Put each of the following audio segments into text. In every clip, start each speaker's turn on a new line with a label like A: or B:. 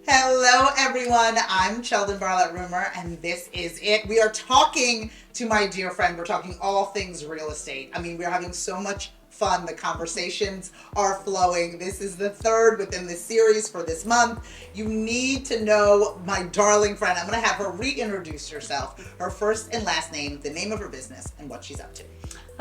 A: Hello, everyone. I'm Sheldon Barlett Rumor, and this is it. We are talking to my dear friend. We're talking all things real estate. I mean, we're having so much fun. The conversations are flowing. This is the third within this series for this month. You need to know my darling friend. I'm going to have her reintroduce herself, her first and last name, the name of her business, and what she's up to.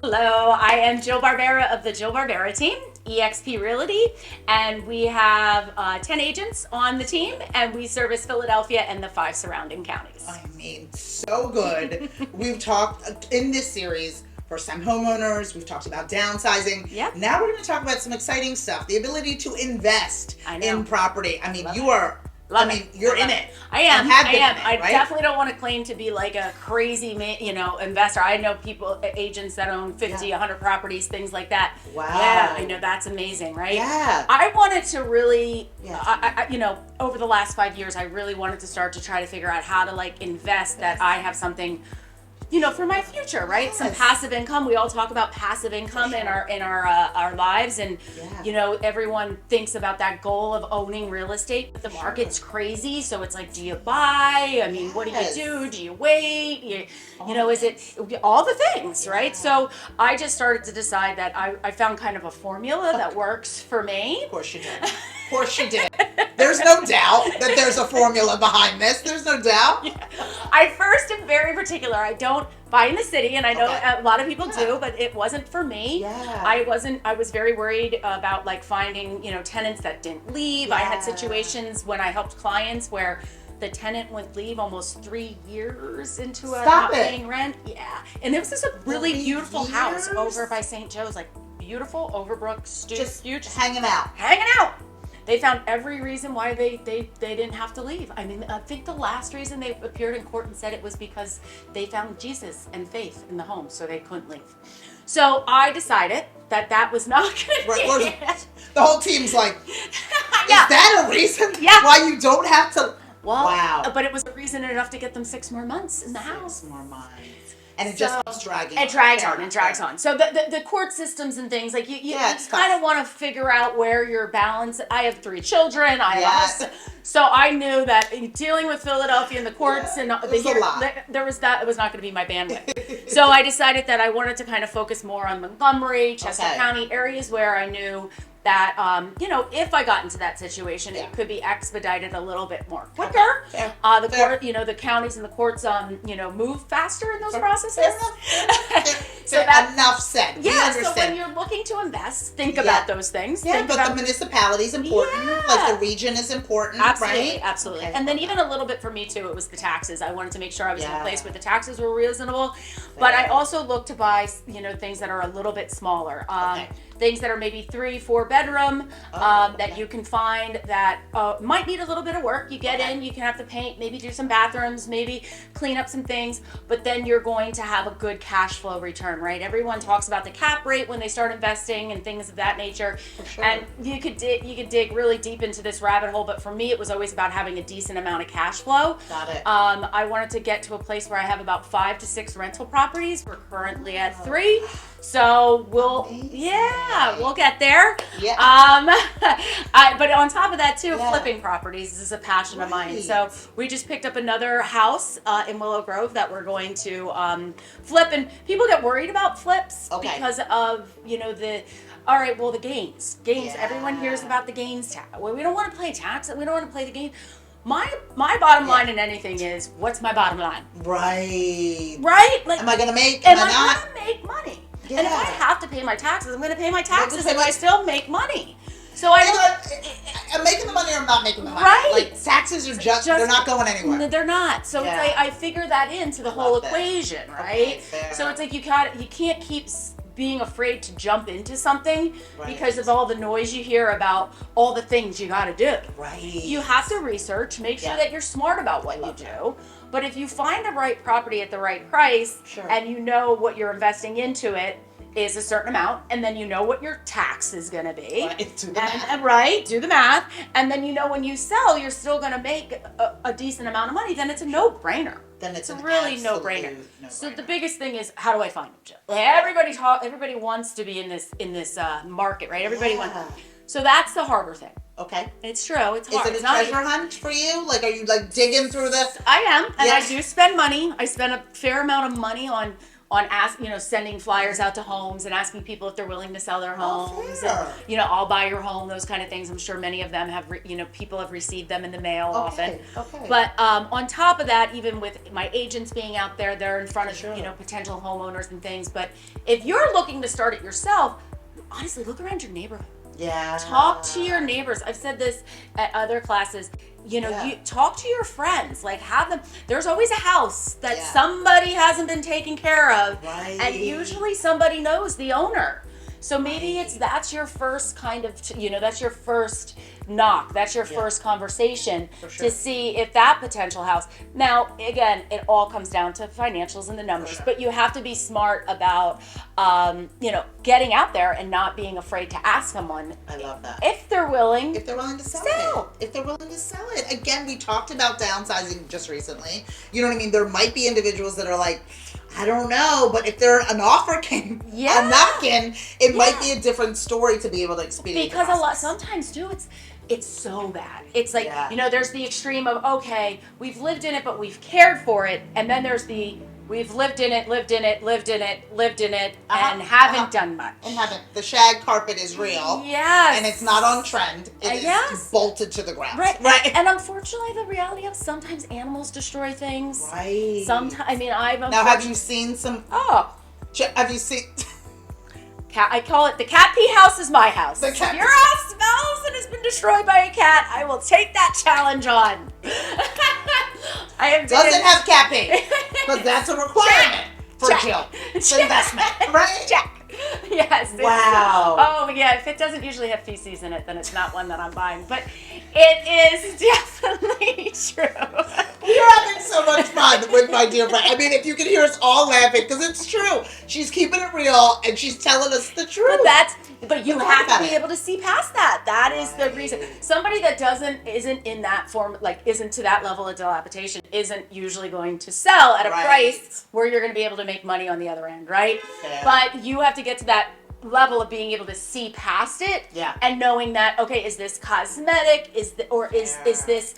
B: Hello, I am Jill Barbera of the Jill Barbera team, eXp Realty, and we have 10 agents on the team, and we service Philadelphia and the 5 surrounding counties.
A: I mean, so good. We've talked in this series, first-time homeowners, we've talked about downsizing.
B: Yep.
A: Now we're going to talk about some exciting stuff, the ability to invest in property. I mean, you're in it.
B: I am. I
A: right?
B: definitely don't want to claim to be like a crazy, investor. I know agents that own 50, 100 properties, things like that.
A: Wow.
B: Yeah, I know, that's amazing, right?
A: Yeah.
B: I wanted to really, over the last 5 years, I really wanted to start to try to figure out how to invest that I have something, for my future, right?
A: Yes.
B: Some passive income. We all talk about passive income in our lives, and everyone thinks about that goal of owning real estate. But the market's crazy, so it's like, do you buy? I mean, what do you do? Do you wait? Is it all the things, right? So I just started to decide that I found kind of a formula that works for me.
A: Of course you did. Of course you did. There's no doubt that there's a formula behind this. There's no doubt.
B: Yeah. I first am very particular. I don't buy in the city, and I know a lot of people do, but it wasn't for me.
A: Yeah.
B: I was very worried about finding, tenants that didn't leave. I had situations when I helped clients where the tenant would leave almost 3 years into not paying rent. Yeah. And it was just a really beautiful house over by St. Joe's, beautiful Overbrook,
A: just
B: huge.
A: Hanging out.
B: They found every reason why they didn't have to leave. I mean, I think the last reason they appeared in court and said it was because they found Jesus and faith in the home, so they couldn't leave. So I decided that was not going to be it.
A: The whole team's like, is that a reason why you don't have to?
B: Well,
A: wow.
B: But it was a reason enough to get them 6 more months in the house.
A: 6 more months. And it just keeps dragging.
B: It drags on. So the court systems and things, you kind of want to figure out where your balance. I have 3 children. I have a husband. So I knew that dealing with Philadelphia and the courts and there was that, it was not going to be my bandwidth. So I decided that I wanted to kind of focus more on Montgomery, Chester County, areas where I knew that, if I got into that situation, it could be expedited a little bit more quicker. The counties and the courts, move faster in those processes.
A: Enough said.
B: Yeah, so when you're looking to invest, think about those things.
A: Yeah, but the municipality is important. The region is important, right?
B: Absolutely. And then even a little bit for me, too, it was the taxes. I wanted to make sure I was in a place where the taxes were reasonable. But I also look to buy, things that are a little bit smaller. Things that are maybe 3-4 bedroom that you can find that might need a little bit of work. You get in, you can have to paint, maybe do some bathrooms, maybe clean up some things, but then you're going to have a good cash flow return, right? Everyone talks about the cap rate when they start investing and things of that nature.
A: For sure.
B: And you could dig really deep into this rabbit hole, but for me it was always about having a decent amount of cash flow.
A: Got it.
B: I wanted to get to a place where I have about 5 to 6 rental properties. We're currently at 3. So we'll get there.
A: Yeah.
B: But on top of that too, flipping properties is a passion of mine. So we just picked up another house in Willow Grove that we're going to flip, and people get worried about flips because of the gains. Everyone hears about the gains tax. Well, we don't want to pay tax. We don't want to play the game. My bottom line in anything is, what's my bottom line?
A: Right. Am I going to make?
B: Am I not? Going to make money? Yeah. And if I have to pay my taxes, I'm going to pay my taxes if I still make money. So
A: I'm making the money or I'm not making the money.
B: Right.
A: Taxes are just they're not going anywhere.
B: They're not. So I figure that into the whole equation, right? So it's you can't keep being afraid to jump into something because of all the noise you hear about all the things you got to do.
A: Right.
B: You have to research, make sure that you're smart about what you do. But if you find the right property at the right price and you know what you're investing into it is a certain amount, and then you know what your tax is going to be.
A: Do the
B: math. And then when you sell, you're still going to make a decent amount of money. Then it's a no-brainer.
A: Then it's
B: a really no-brainer. So the biggest thing is, how do I find them, Jill? Everybody wants to be in this market, right? Everybody wants. So that's the harder thing.
A: Okay.
B: It's true. It's hard.
A: Is it a treasure hunt for you? Like, are you like digging through the?
B: I am, and
A: Yeah.
B: I do spend money. I spend a fair amount of money on sending flyers out to homes and asking people if they're willing to sell their homes.
A: Fair.
B: And, I'll buy your home, those kind of things. I'm sure many of them have, people have received them in the mail often.
A: Okay.
B: But on top of that, even with my agents being out there, they're in front of,
A: Sure.
B: potential homeowners and things. But if you're looking to start it yourself, honestly, look around your neighborhood.
A: Yeah.
B: Talk to your neighbors. I've said this at other classes. You talk to your friends. Like, have them. There's always a house that somebody hasn't been taken care of,
A: Right.
B: and usually somebody knows the owner. So maybe that's your first kind of, that's your first knock. That's your first conversation to see if that potential house. Now, again, it all comes down to financials and the numbers, but you have to be smart about, getting out there and not being afraid to ask someone.
A: I love that.
B: If they're willing.
A: If they're willing to sell it. If they're willing to sell it. Again, we talked about downsizing just recently. You know what I mean? There might be individuals that are like, I don't know, but if there an offer came a knocking, it might be a different story to be able to experience.
B: Because sometimes too, it's so bad. It's like, there's the extreme of, okay, we've lived in it, but we've cared for it. And then there's the, we've lived in it, and haven't done much.
A: And haven't. The shag carpet is real.
B: Yes.
A: And it's not on trend. It is bolted to the ground.
B: Right. And unfortunately, the reality of sometimes animals destroy things.
A: Right.
B: Sometimes,
A: Now, have you seen some? Have you seen?
B: I call it the cat pee house is my house.
A: If
B: your house smells and has been destroyed by a cat, I will take that challenge on.
A: Doesn't have cat pee, but that's a requirement for Jill. It's investment, right?
B: Check. Yes.
A: Wow.
B: Oh yeah. If it doesn't usually have feces in it, then it's not one that I'm buying. But it is definitely true.
A: We're having so much fun with my dear friend. I mean, if you can hear us all laughing, because it's true. She's keeping it real, and she's telling us the truth.
B: But you have to be able to see past that. That is the reason. Somebody that isn't in that form, like isn't to that level of dilapidation, isn't usually going to sell at a price where you're going to be able to make money on the other end, right?
A: Yeah.
B: But you have to get to that level of being able to see past it and knowing that, okay, is this cosmetic? Is this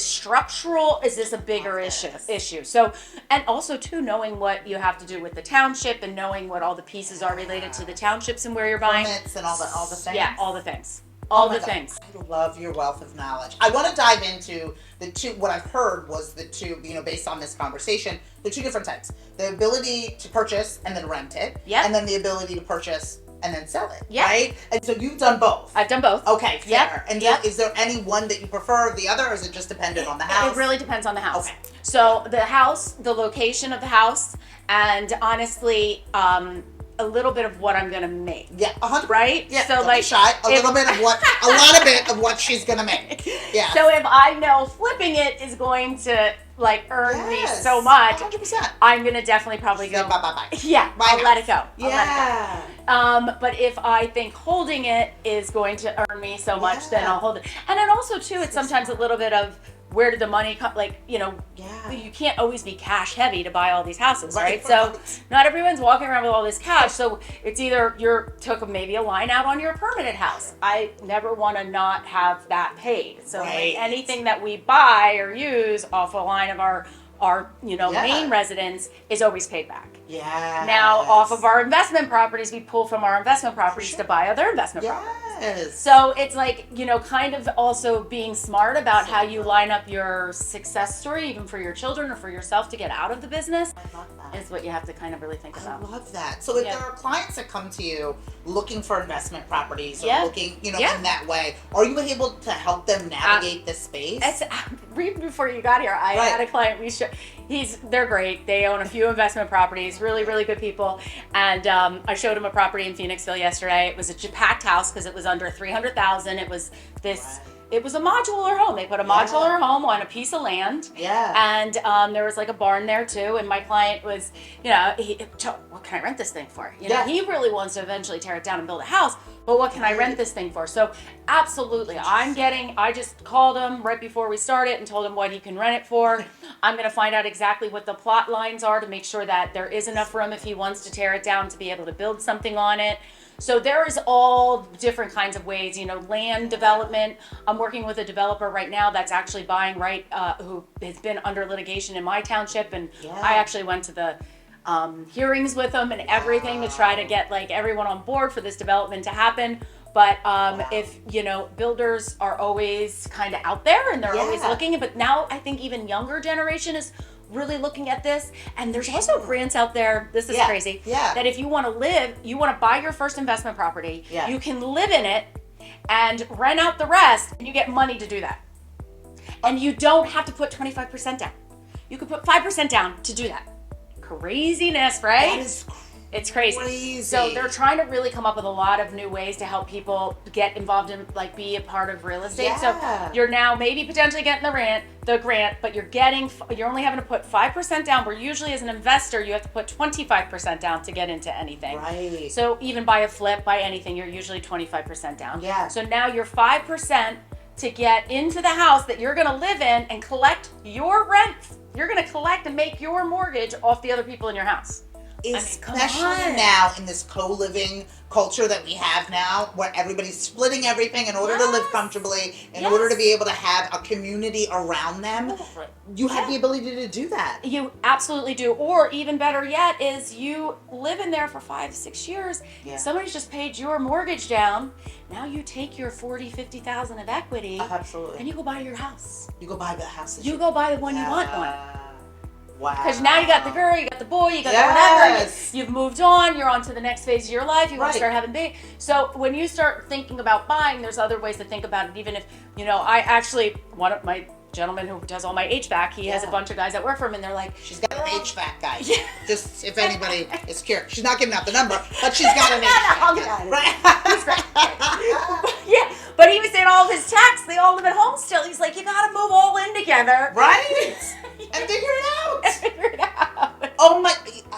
B: structural? Is this a bigger issue? So, and also too, knowing what you have to do with the township and knowing what all the pieces are related to the townships and where you're buying.
A: Permits and all the things.
B: Yeah, all the things. All the things.
A: I love your wealth of knowledge. I want to dive into the two, what I've heard was the two, based on this conversation, the two different types. The ability to purchase and then rent it.
B: Yep.
A: And then the ability to purchase and then sell it.
B: Yep.
A: Right? And so you've done both.
B: I've done both.
A: Okay, fair.
B: Yep.
A: And is there any one that you prefer or the other, or is it just dependent on the house?
B: It really depends on the house.
A: Okay.
B: So the house, the location of the house, and honestly, a little bit of what I'm gonna make.
A: Yeah, 100.
B: Right?
A: Yeah.
B: So
A: a lot of what she's gonna make. Yeah.
B: So if I know flipping it is going to earn me so much,
A: 100%.
B: I'm gonna definitely probably go
A: bye.
B: Yeah, I'll let it go.
A: Yeah.
B: But if I think holding it is going to earn me so much, then I'll hold it. And then also too, it's sometimes a little bit of where did the money come? You can't always be cash heavy to buy all these houses, right? So not everyone's walking around with all this cash. So it's either took maybe a line out on your permanent house. I never want to not have that paid. So anything that we buy or use off a line of our main residence is always paid back.
A: Yeah.
B: Now, off of our investment properties, we pull from our investment properties to buy other investment properties.
A: Yes.
B: So it's kind of also being smart about how you line up your success story, even for your children or for yourself to get out of the business.
A: I love that.
B: Is what you have to kind of really think about.
A: I love that. So if there are clients that come to you looking for investment properties or looking, in that way, are you able to help them navigate this space?
B: Right before you got here, I had a client. They're great. They own a few investment properties. Really, really good people. And I showed him a property in Phoenixville yesterday. It was a packed house because it was under $300,000. It was this. It was a modular home. They put a modular home on a piece of land.
A: Yeah.
B: And there was a barn there too. And my client was, what can I rent this thing for? He really wants to eventually tear it down and build a house. But what can I rent this thing for? So absolutely, I just called him right before we started and told him what he can rent it for. I'm going to find out exactly what the plot lines are to make sure that there is enough room if he wants to tear it down to be able to build something on it. So there is all different kinds of ways, land development. I'm working with a developer right now that's actually buying who has been under litigation in my township, and I actually went to the hearings with them and everything to try to get like everyone on board for this development to happen. But if builders are always kind of out there and they're always looking, but now I think even younger generation is really looking at this, and there's also grants out there. This is crazy. That if you want to buy your first investment property, you can live in it and rent out the rest, and you get money to do that. And you don't have to put 25% down. You could put 5% down to do that. Craziness, right?
A: That is
B: it's crazy. So they're trying to really come up with a lot of new ways to help people get involved in, like, be a part of real estate. So you're now maybe potentially getting the grant, but you're only having to put 5% down, where usually as an investor you have to put 25% down to get into anything.
A: Right.
B: So even buy a flip, buy anything, you're usually 25% down.
A: Yeah.
B: So now you're 5% to get into the house that you're going to live in and collect your rent. You're going to collect and make your mortgage off the other people in your house.
A: Especially now in this co-living culture that we have now, where everybody's splitting everything in order to live comfortably, in order to be able to have a community around them. You have the ability to do that.
B: You absolutely do. Or even better yet is you live in there for 5-6 years. Somebody's just paid your mortgage down. Now you take your 40, 50,000 of equity.
A: Absolutely.
B: And you go buy your house.
A: You go buy the house.
B: You go buy the one you want one.
A: Wow.
B: Because now you got the girl, you got the boy, you got the whatever. You've moved on. You're on to the next phase of your life. You want to start having babies. So when you start thinking about buying, there's other ways to think about it. Even if, one of my gentleman who does all my HVAC, he has a bunch of guys that work for him, and they're like,
A: she's got an HVAC guy. Just if anybody is curious, she's not giving out the number, but she's got an HVAC guy. Right?
B: He's great. But he was saying all of his techs, they all live at home still. He's like, you got to move all in together,
A: right? And figure it out. Oh my,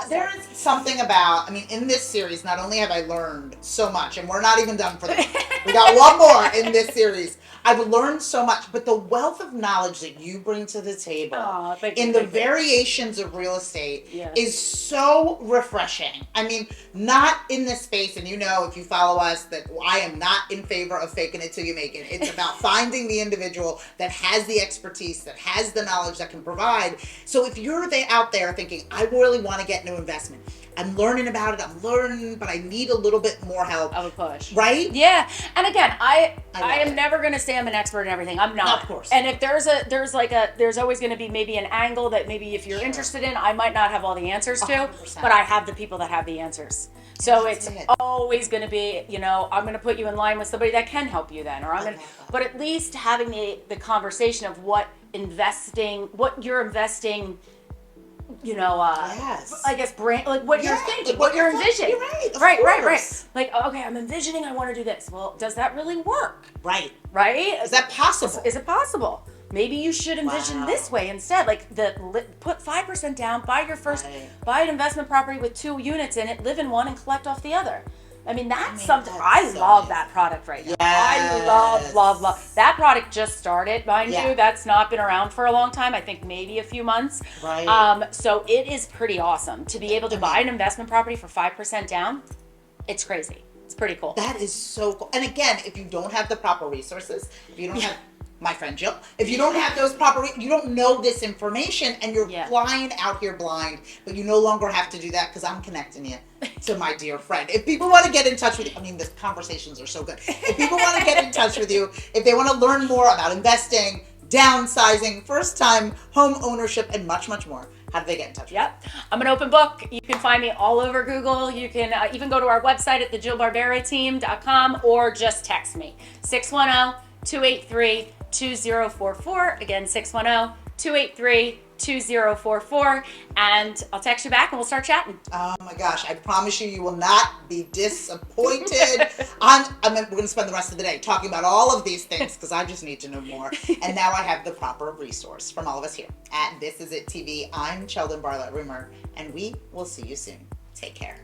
A: there is something about, in this series, not only have I learned so much, and we're not even done for this. We got one more in this series. I've learned so much, but the wealth of knowledge that you bring to the table in the variations of real estate is so refreshing. Not in this space, and if you follow us, that I am not in favor of faking it till you make it. It's about finding the individual that has the expertise, that has the knowledge, that can provide. So if you're out there thinking, I really want to get into investment, I'm learning about it, but I need a little bit more help.
B: Of a push.
A: Right?
B: Yeah. And again, I am never going to say I'm an expert in everything. I'm not.
A: Of course.
B: And if there's always going to be maybe an angle that maybe if you're interested in, I might not have all the answers to,
A: 100%.
B: but I have the people that have the answers. So it's always going to be, I'm going to put you in line with somebody that can help you then, but at least having the conversation of what you're investing, I guess brand, like what you're thinking, what you're envisioning.
A: You're right.
B: Right. Like, okay, I'm envisioning I want to do this. Well, does that really work?
A: Right.
B: Is
A: that possible?
B: Is it possible? Maybe you should envision this way instead. Like put 5% down, buy an investment property with 2 units in it, live in one and collect off the other. That's something I love that product right now.
A: Yes.
B: I love that product. Just started, mind you. That's not been around for a long time. I think maybe a few months.
A: Right.
B: So it is pretty awesome to be able to buy an investment property for 5% down. It's crazy. It's pretty cool.
A: That is so cool. And again, if you don't have the proper resources, if you don't have my friend Jill, if you don't have those you don't know this information, and you're flying out here blind, but you no longer have to do that because I'm connecting you to my dear friend. If people want to get in touch with you, the conversations are so good. If people want to get in touch with you, if they want to learn more about investing, downsizing, first-time home ownership, and much, much more, how do they get in touch with you?
B: I'm an open book. You can find me all over Google. You can even go to our website at thejillbarberateam.com or just text me, 610-283-2044. Again, 610-283-2044. And I'll text you back and we'll start chatting.
A: Oh my gosh, I promise you will not be disappointed. We're going to spend the rest of the day talking about all of these things because I just need to know more. And now I have the proper resource from all of us here at This Is It TV. I'm Sheldon Bartlett Rumor, and we will see you soon. Take care.